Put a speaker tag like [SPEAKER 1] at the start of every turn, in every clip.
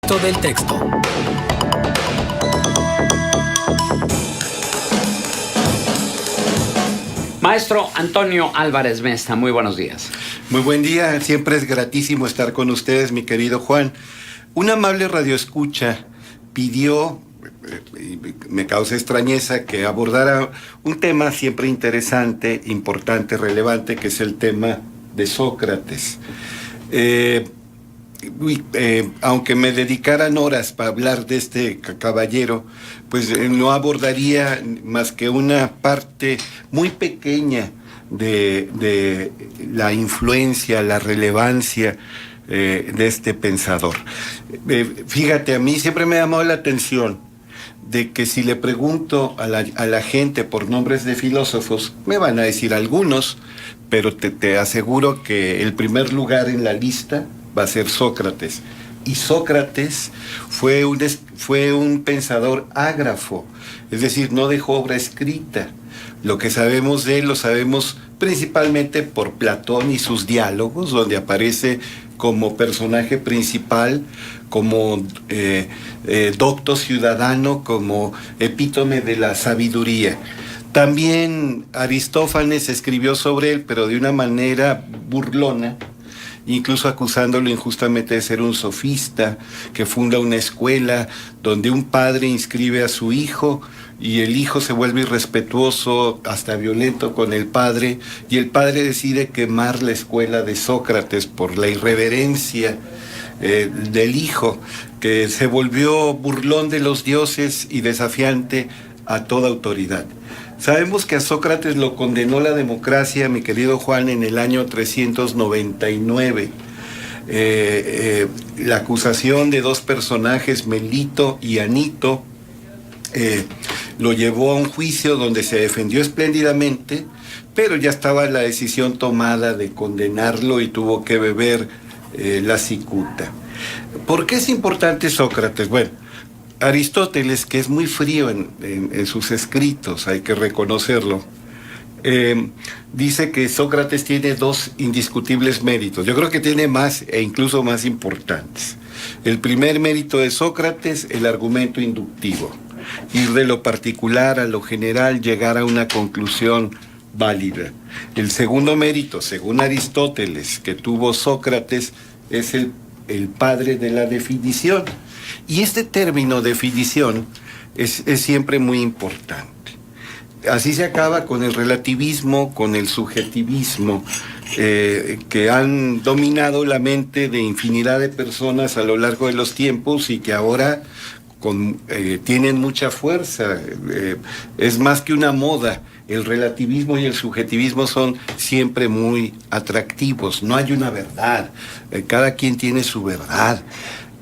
[SPEAKER 1] Del texto.
[SPEAKER 2] Maestro Antonio Álvarez Mesta, muy buenos días.
[SPEAKER 3] Muy buen día, siempre es gratísimo estar con ustedes, mi querido Juan. Un amable radioescucha pidió, me causa extrañeza, que abordara un tema siempre interesante, importante, relevante, que es el tema de Sócrates. Aunque me dedicaran horas para hablar de este caballero, pues no abordaría más que una parte muy pequeña de la influencia, la relevancia de este pensador. Fíjate, a mí siempre me ha llamado la atención de que si le pregunto a la gente por nombres de filósofos, me van a decir algunos, pero te aseguro que el primer lugar en la lista va a ser Sócrates. Y Sócrates fue un pensador ágrafo, es decir, no dejó obra escrita. Lo que sabemos de él lo sabemos principalmente por Platón y sus diálogos, donde aparece como personaje principal, como docto ciudadano, como epítome de la sabiduría. También Aristófanes escribió sobre él, pero de una manera burlona, incluso acusándolo injustamente de ser un sofista, que funda una escuela donde un padre inscribe a su hijo y el hijo se vuelve irrespetuoso, hasta violento con el padre, y el padre decide quemar la escuela de Sócrates por la irreverencia del hijo, que se volvió burlón de los dioses y desafiante a toda autoridad. Sabemos que a Sócrates lo condenó la democracia, mi querido Juan, en el año 399. La acusación de dos personajes, Melito y Anito, lo llevó a un juicio donde se defendió espléndidamente, pero ya estaba la decisión tomada de condenarlo y tuvo que beber la cicuta. ¿Por qué es importante Sócrates? Bueno, Aristóteles, que es muy frío en sus escritos, hay que reconocerlo, dice que Sócrates tiene dos indiscutibles méritos. Yo creo que tiene más e incluso más importantes. El primer mérito de Sócrates, el argumento inductivo. Ir de lo particular a lo general, llegar a una conclusión válida. El segundo mérito, según Aristóteles, que tuvo Sócrates, es el padre de la definición. Y este término definición es siempre muy importante. Así se acaba con el relativismo, con el subjetivismo, que han dominado la mente de infinidad de personas a lo largo de los tiempos y que ahora tienen mucha fuerza. Es más que una moda. El relativismo y el subjetivismo son siempre muy atractivos. No hay una verdad. Cada quien tiene su verdad,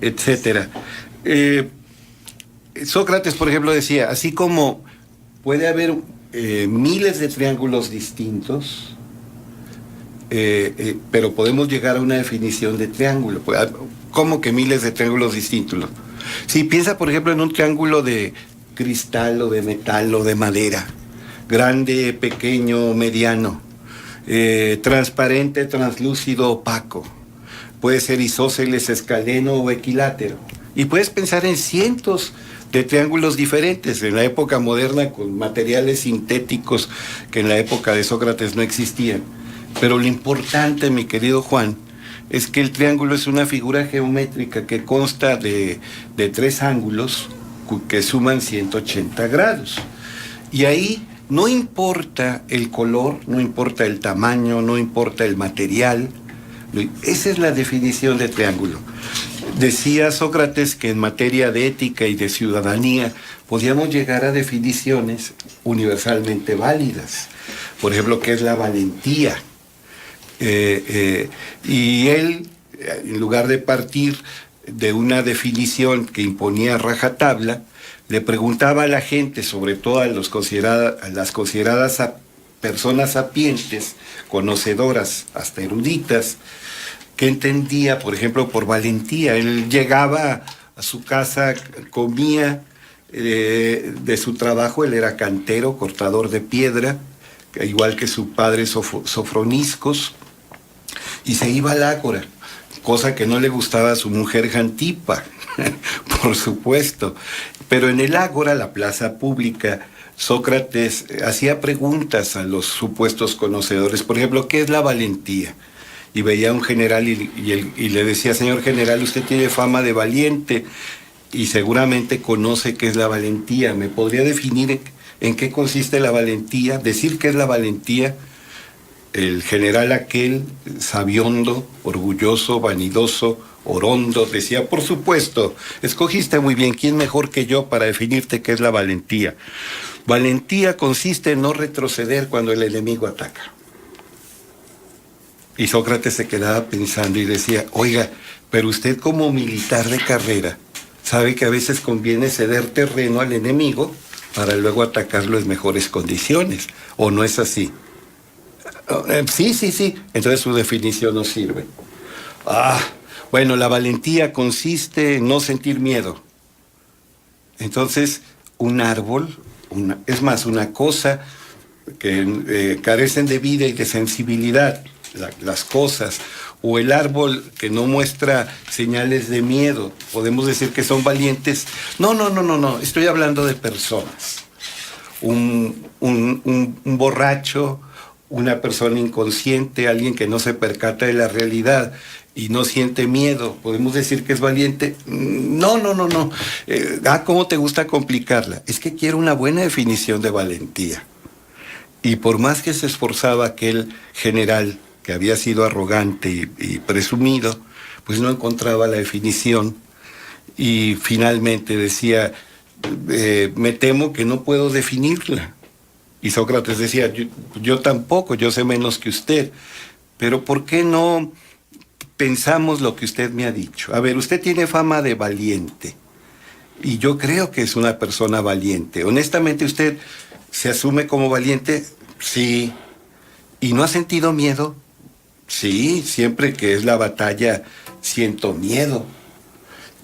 [SPEAKER 3] etcétera. Sócrates, por ejemplo, decía, así como puede haber miles de triángulos distintos, pero podemos llegar a una definición de triángulo. ¿Cómo que miles de triángulos distintos? Si piensa, por ejemplo, en un triángulo de cristal o de metal o de madera, grande, pequeño, mediano, transparente, translúcido, opaco. Puede ser isósceles, escaleno o equilátero. Y puedes pensar en cientos de triángulos diferentes en la época moderna con materiales sintéticos que en la época de Sócrates no existían. Pero lo importante, mi querido Juan, es que el triángulo es una figura geométrica que consta de tres ángulos que suman 180 grados. Y ahí no importa el color, no importa el tamaño, no importa el material. Esa es la definición de triángulo. Decía Sócrates que en materia de ética y de ciudadanía podíamos llegar a definiciones universalmente válidas. Por ejemplo, ¿qué es la valentía? Y él, en lugar de partir de una definición que imponía rajatabla, le preguntaba a la gente, sobre todo a las consideradas personas sapientes, conocedoras, hasta eruditas, que entendía, por ejemplo, por valentía. Él llegaba a su casa, comía de su trabajo, él era cantero, cortador de piedra, igual que su padre Sofroniscos, y se iba al ágora, cosa que no le gustaba a su mujer Jantipa. Por supuesto. Pero en el Ágora, la plaza pública, Sócrates hacía preguntas a los supuestos conocedores. Por ejemplo, ¿qué es la valentía? Y veía a un general y le decía, señor general, usted tiene fama de valiente y seguramente conoce qué es la valentía. ¿Me podría definir en qué consiste la valentía? Decir qué es la valentía. El general aquel, sabiondo, orgulloso, vanidoso, orondo, decía, por supuesto, escogiste muy bien, ¿quién mejor que yo para definirte qué es la valentía? Valentía consiste en no retroceder cuando el enemigo ataca. Y Sócrates se quedaba pensando y decía, oiga, pero usted como militar de carrera sabe que a veces conviene ceder terreno al enemigo para luego atacarlo en mejores condiciones, ¿o no es así? Sí. Entonces su definición no sirve. Bueno, la valentía consiste en no sentir miedo. Entonces, un árbol, una cosa que carecen de vida y de sensibilidad, las cosas, o el árbol que no muestra señales de miedo, podemos decir que son valientes. No, estoy hablando de personas. Un borracho, una persona inconsciente, alguien que no se percata de la realidad y no siente miedo, ¿podemos decir que es valiente? No. ¿Cómo te gusta complicarla? Es que quiero una buena definición de valentía. Y por más que se esforzaba aquel general, que había sido arrogante y presumido, pues no encontraba la definición. Y finalmente decía, me temo que no puedo definirla. Y Sócrates decía, yo tampoco, yo sé menos que usted, pero ¿por qué no pensamos lo que usted me ha dicho? A ver, usted tiene fama de valiente, y yo creo que es una persona valiente. Honestamente, ¿usted se asume como valiente? Sí. ¿Y no ha sentido miedo? Sí, siempre que es la batalla siento miedo.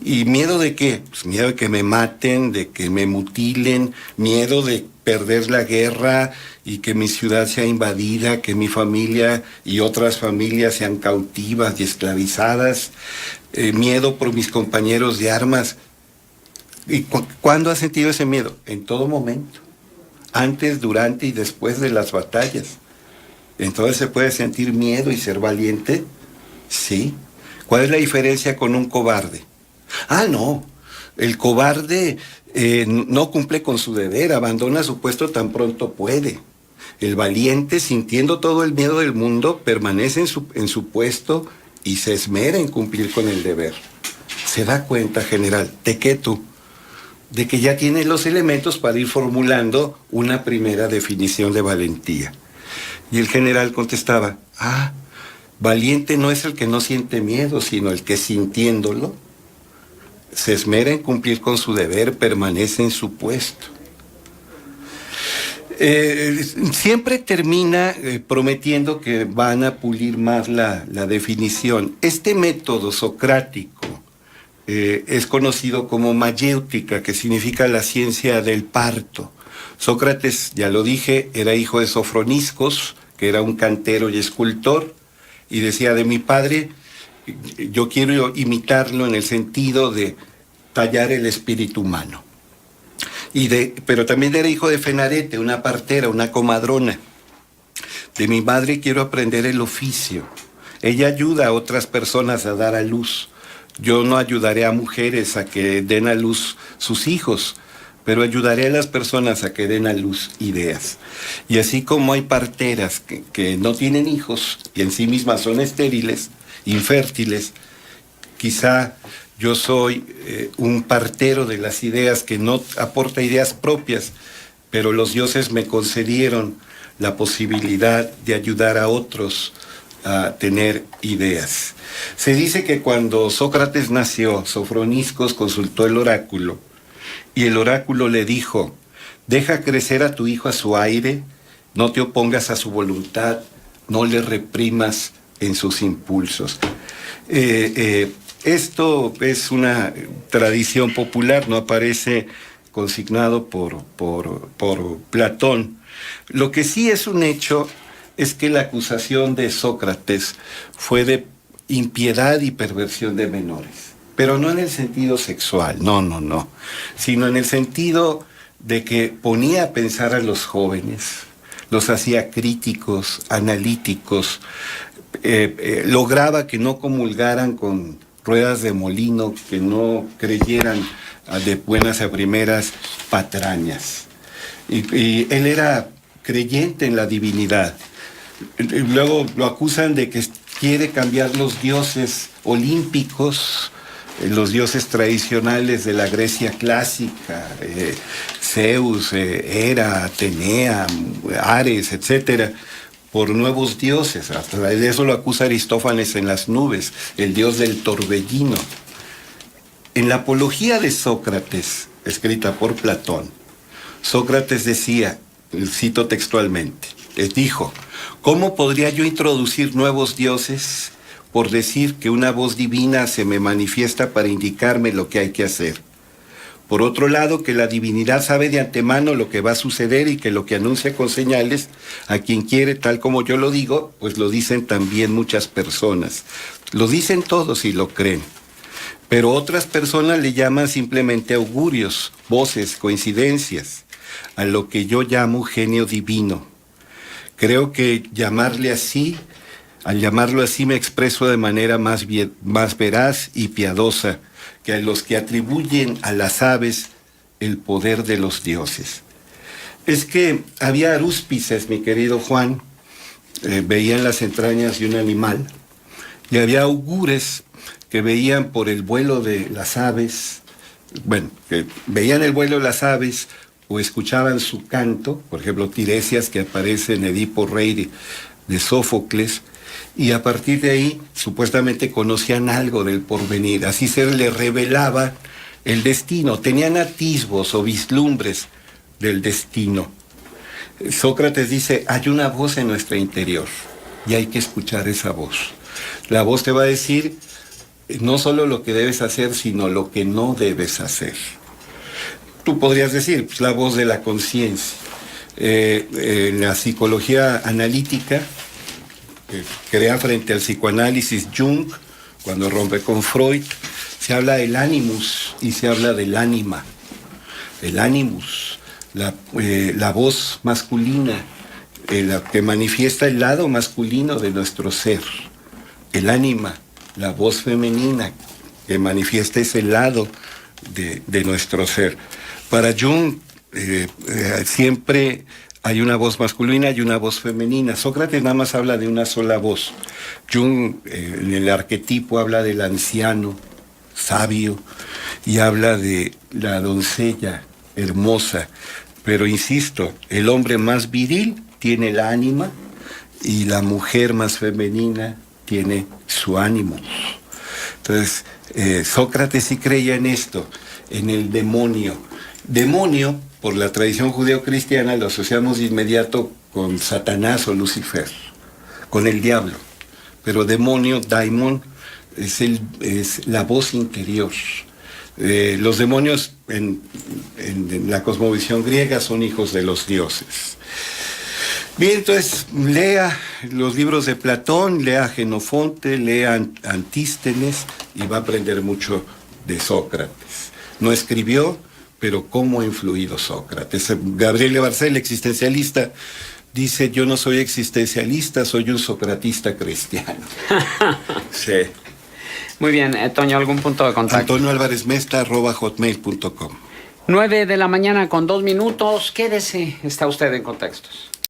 [SPEAKER 3] ¿Y miedo de qué? Pues miedo de que me maten, de que me mutilen, miedo de perder la guerra y que mi ciudad sea invadida, que mi familia y otras familias sean cautivas y esclavizadas, miedo por mis compañeros de armas. ¿Y cuándo has sentido ese miedo? En todo momento, antes, durante y después de las batallas. Entonces, ¿se puede sentir miedo y ser valiente? Sí. ¿Cuál es la diferencia con un cobarde? No, el cobarde no cumple con su deber, abandona su puesto tan pronto puede. El valiente, sintiendo todo el miedo del mundo, permanece en su puesto y se esmera en cumplir con el deber. ¿Se da cuenta, general? ¿De qué tú? De que ya tiene los elementos para ir formulando una primera definición de valentía. Y el general contestaba, valiente no es el que no siente miedo, sino el que sintiéndolo se esmera en cumplir con su deber, permanece en su puesto. Siempre termina prometiendo que van a pulir más la definición. Este método socrático es conocido como mayéutica, que significa la ciencia del parto. Sócrates, ya lo dije, era hijo de Sofroniscos, que era un cantero y escultor, y decía, de mi padre, yo quiero imitarlo en el sentido de tallar el espíritu humano. Pero también era hijo de Fenarete, una partera, una comadrona. De mi madre quiero aprender el oficio. Ella ayuda a otras personas a dar a luz. Yo no ayudaré a mujeres a que den a luz sus hijos, pero ayudaré a las personas a que den a luz ideas. Y así como hay parteras que no tienen hijos y en sí mismas son estériles, infértiles, quizá yo soy un partero de las ideas que no aporta ideas propias, pero los dioses me concedieron la posibilidad de ayudar a otros a tener ideas. Se dice que cuando Sócrates nació, Sofroniscos consultó el oráculo y el oráculo le dijo, deja crecer a tu hijo a su aire, no te opongas a su voluntad, no le reprimas en sus impulsos. Esto es una tradición popular, no aparece consignado por Platón. Lo que sí es un hecho es que la acusación de Sócrates fue de impiedad y perversión de menores. pero no en el sentido sexual, no, sino en el sentido de que ponía a pensar a los jóvenes, los hacía críticos, analíticos, lograba que no comulgaran con ruedas de molino, que no creyeran de buenas a primeras patrañas. Y él era creyente en la divinidad. Luego lo acusan de que quiere cambiar los dioses olímpicos, los dioses tradicionales de la Grecia clásica, Zeus, Hera, Atenea, Ares, etcétera, por nuevos dioses. Hasta de eso lo acusa Aristófanes en Las nubes, el dios del torbellino. En la Apología de Sócrates, escrita por Platón, Sócrates decía, cito textualmente, dijo: ¿cómo podría yo introducir nuevos dioses por decir que una voz divina se me manifiesta para indicarme lo que hay que hacer? Por otro lado, que la divinidad sabe de antemano lo que va a suceder y que lo que anuncia con señales a quien quiere, tal como yo lo digo, pues lo dicen también muchas personas. Lo dicen todos y lo creen. Pero otras personas le llaman simplemente augurios, voces, coincidencias, a lo que yo llamo genio divino. Creo que al llamarlo así me expreso de manera más veraz y piadosa que a los que atribuyen a las aves el poder de los dioses. Es que había arúspices, mi querido Juan, veían las entrañas de un animal, y había augures que veían por el vuelo de las aves, que veían el vuelo de las aves o escuchaban su canto, por ejemplo, Tiresias, que aparece en Edipo Rey de Sófocles, y a partir de ahí supuestamente conocían algo del porvenir, así se les revelaba el destino, tenían atisbos o vislumbres del destino. Sócrates dice, hay una voz en nuestro interior y hay que escuchar esa voz. La voz te va a decir no solo lo que debes hacer, sino lo que no debes hacer. Tú podrías decir, pues, la voz de la conciencia. En la psicología analítica, crea frente al psicoanálisis Jung, cuando rompe con Freud, se habla del animus y se habla del ánima. El animus, la voz masculina, la que manifiesta el lado masculino de nuestro ser. El ánima, la voz femenina, que manifiesta ese lado de nuestro ser. Para Jung, siempre hay una voz masculina y una voz femenina. Sócrates nada más habla de una sola voz. Jung, en el arquetipo, habla del anciano, sabio, y habla de la doncella hermosa. Pero insisto, el hombre más viril tiene el ánima y la mujer más femenina tiene su ánimo. Entonces, Sócrates sí creía en esto, en el demonio. Demonio, por la tradición judeo-cristiana, lo asociamos de inmediato con Satanás o Lucifer, con el diablo. Pero demonio, daimon, es la voz interior. Los demonios en la cosmovisión griega son hijos de los dioses. Bien, entonces lea los libros de Platón, lea Jenofonte, lea Antístenes y va a aprender mucho de Sócrates. No escribió, pero cómo ha influido Sócrates. Gabriele Barcel, existencialista, dice, yo no soy existencialista, soy un socratista cristiano. Sí.
[SPEAKER 2] Muy bien, Toño, ¿algún punto de contacto?
[SPEAKER 3] AntonioAlvarezMesta@hotmail.com.
[SPEAKER 2] 9 de la mañana con 2 minutos. Quédese, está usted en Contextos.